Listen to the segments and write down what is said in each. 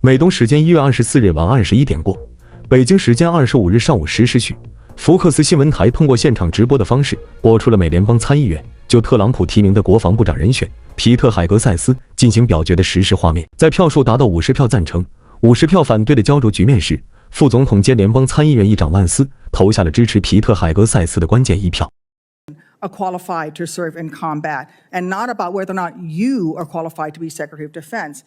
美东时间1月24日晚21点过，北京时间25日上午10时许，福克斯新闻台通过现场直播的方式播出了美联邦参议院就特朗普提名的国防部长人选皮特·海格赛斯进行表决的实时画面。在票数达到50票赞成、50票反对的焦灼局面时，副总统兼联邦参议院议长万斯投下了支持皮特·海格赛斯的关键一票。Are qualified to serve in combat, and not about whether or not you are qualified to be Secretary of Defense.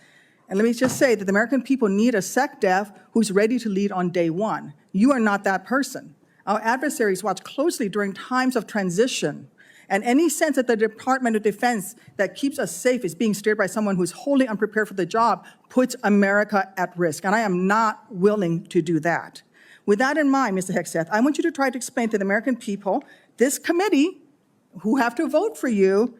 And let me just say that the American people need a SecDef who's ready to lead on day one. You are not that person. Our adversaries watch closely during times of transition, and any sense that the Department of Defense that keeps us safe is being steered by someone who's wholly unprepared for the job puts America at risk, and I am not willing to do that. With that in mind, Mr. Hegseth, I want you to try to explain to the American people, this committee, who have to vote for you,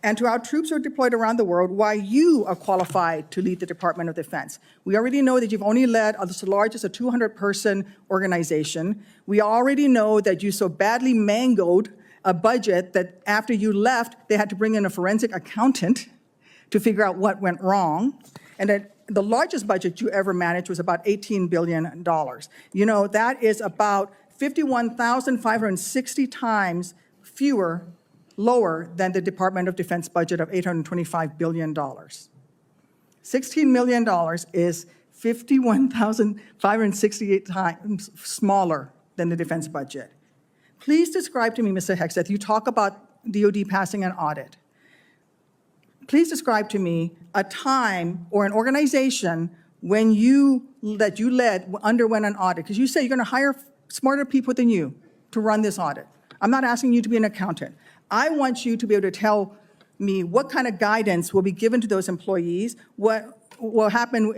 and to our troops who are deployed around the world, why you are qualified to lead the Department of Defense. We already know that you've only led the largest, a 200-person organization. We already know that you so badly mangled a budget that after you left, they had to bring in a forensic accountant to figure out what went wrong. And that the largest budget you ever managed was about $18 billion. You know, that is about 51,560 times lower than the Department of Defense budget of $825 billion. $16 million is 51,568 times smaller than the defense budget. Please describe to me, Mr. Hegseth, you talk about DOD passing an audit. Please describe to me a time or an organization when that you led underwent an audit, because you say you're going to hire smarter people than you to run this audit. I'm not asking you to be an accountant. I want you to be able to tell me what kind of guidance will be given to those employees, what will happen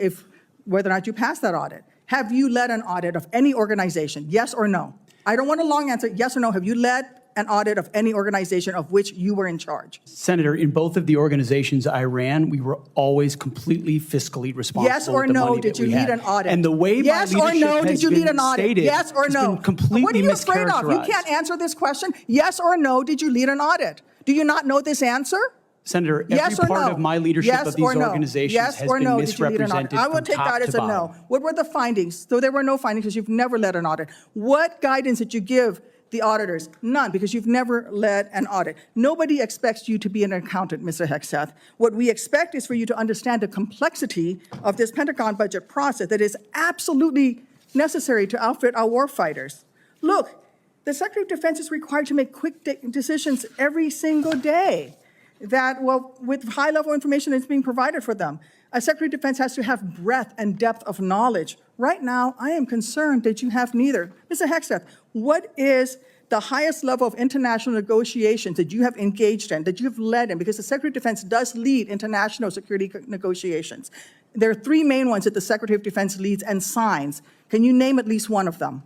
whether or not you pass that audit. Have you led an audit of any organization, yes or no? I don't want a long answer, yes or no. Have you led an audit of any organization of which you were in charge? Senator, in both of the organizations I ran, we were always completely fiscally responsible. Yes or no, did you lead an audit? And the way yes my leadership or no, did you lead an audit? Stated, yes or no? Completely what are you afraid of? You can't answer this question. Yes or no, did you lead an audit? Do you not know this answer? Senator, every yes or part no? of my leadership yes of these organizations yes has or been no, misrepresented. I will take that as a no. What were the findings? So there were no findings because you've never led an audit. What guidance did you give the auditors? None, because you've never led an audit. Nobody expects you to be an accountant, Mr. Hegseth. What we expect is for you to understand the complexity of this Pentagon budget process that is absolutely necessary to outfit our warfighters. Look, the Secretary of Defense is required to make quick decisions every single day with high-level information that's being provided for them. A Secretary of Defense has to have breadth and depth of knowledge. Right now, I am concerned that you have neither. Mr. Hegseth, what is the highest level of international negotiations that you have engaged in, that you have led in? Because the Secretary of Defense does lead international security negotiations. There are three main ones that the Secretary of Defense leads and signs. Can you name at least one of them?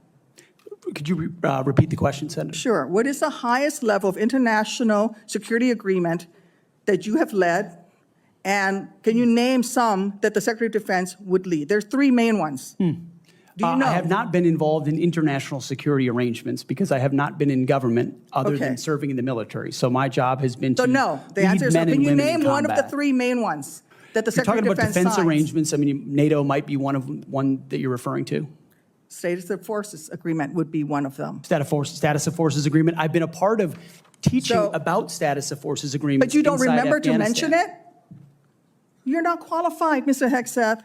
Could you repeat the question, Senator? Sure. What is the highest level of international security agreement that you have led? And can you name some that the Secretary of Defense would lead? There's three main ones. Do you know? I have not been involved in international security arrangements because I have not been in government other than serving in the military. So my job has been to no. The answer is no. Can you name one of the three main ones that the Secretary of Defense signs? You're talking about defense signs? arrangements. I mean, NATO might be one that you're referring to. Status of Forces Agreement would be one of them. Status of Forces Agreement. I've been a part of teaching about Status of Forces Agreements. But you don't remember to mention it? You're not qualified, Mr. Hegseth.